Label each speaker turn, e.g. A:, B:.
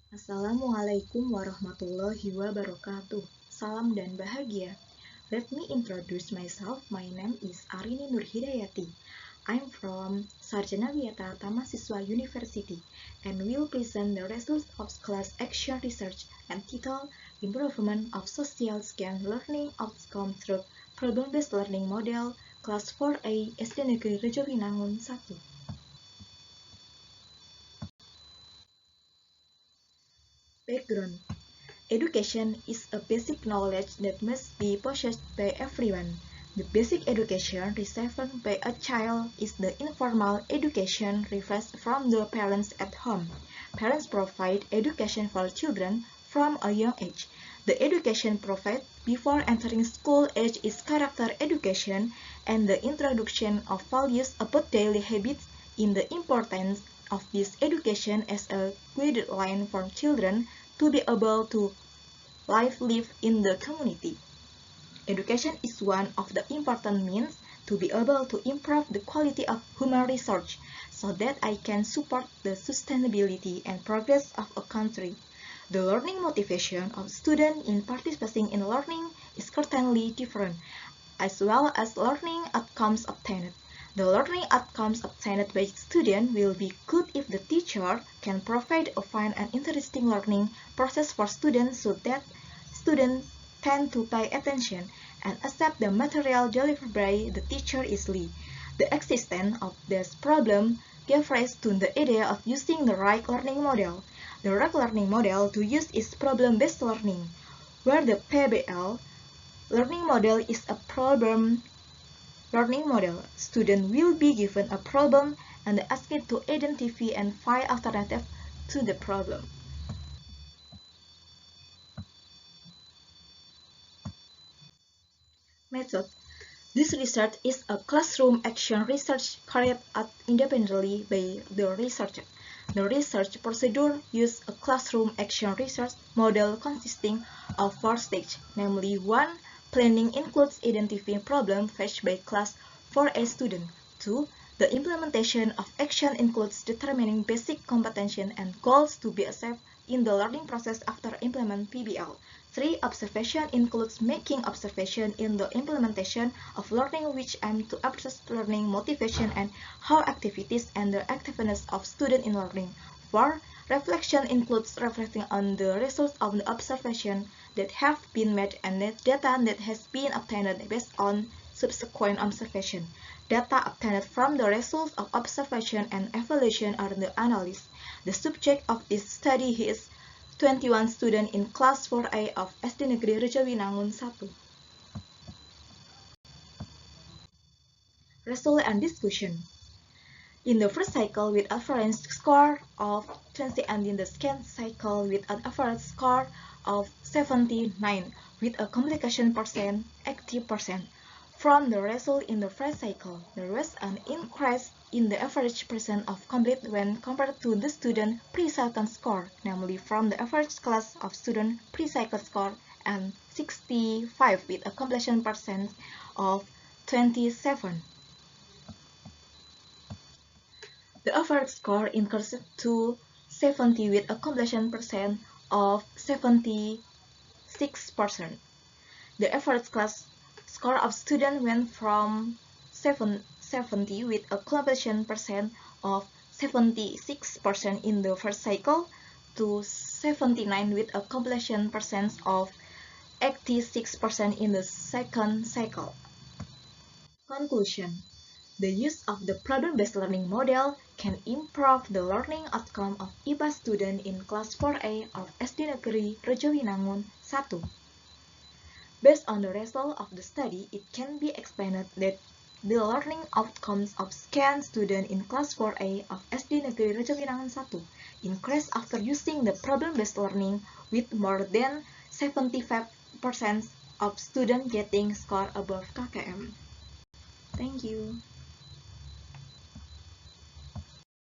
A: Assalamualaikum warahmatullahi wabarakatuh. Salam dan bahagia. Let me introduce myself. My name is Arini Nurhidayati. I'm from Sarjana Wiyata Tamasiswa University and will present the results of class action research entitled Improvement of Social Skill Learning Outcome Through Problem-Based Learning Model, Class 4A, SD Negeri Rejowinangun 1. Background. Education is a basic knowledge that must be possessed by everyone. The basic education received by a child is the informal education received from the parents at home. Parents provide education for children from a young age. The education provided before entering school age is character education and the introduction of values about daily habits in the importance of this education as a guideline for children to be able to live in the community. Education is one of the important means to be able to improve the quality of human research so that I can support the sustainability and progress of a country. The learning motivation of students in participating in learning is certainly different, as well as learning outcomes obtained. The learning outcomes obtained by students will be good if the teacher can provide a fun and interesting learning process for students so that students tend to pay attention and accept the material delivered by the teacher easily. The existence of this problem gave rise to the idea of using the right learning model. The right learning model to use is problem-based learning, where the PBL learning model is a problem learning model. Students will be given a problem and asked to identify and find alternatives to the problem. Method. This research is a classroom action research carried out independently by the researcher. The research procedure uses a classroom action research model consisting of 4 stages, namely 1. Planning includes identifying problems faced by class 4A students. 2. The implementation of action includes determining basic competencies and goals to be achieved in the learning process after implementing PBL. 3. Observation includes making observation in the implementation of learning which aim to assess learning motivation and how activities and the activeness of students in learning. 4. Reflection includes reflecting on the results of the observation that have been made and the data that has been obtained based on subsequent observation. Data obtained from the results of observation and evaluation are the analysis. The subject of this study is 21 students in Class 4A of SD Negeri Rejowinangun 1. Result and discussion. In the first cycle with average score of 20 and in the second cycle with an average score of 79 with a complication percent 80%. From the result in the first cycle, there was an increase in the average percent of complete when compared to the student pre-cycle score, namely from the average class of student pre-cycle score and 65 with a completion percent of 27. The average score increased to 70 with a completion percent of 76%. The average class score of students went from 70 with a completion percent of 76% in the first cycle to 79 with a completion percent of 86% in the second cycle. Conclusion. The use of the problem-based learning model can improve the learning outcome of IPA students in Class 4A of SD Negeri Rejowinangun 1. Based on the result of the study, it can be explained that the learning outcomes of scanned students in Class 4A of SD Negeri Rejowinangun 1 increased after using the problem-based learning with more than 75% of students getting score above KKM. Thank you.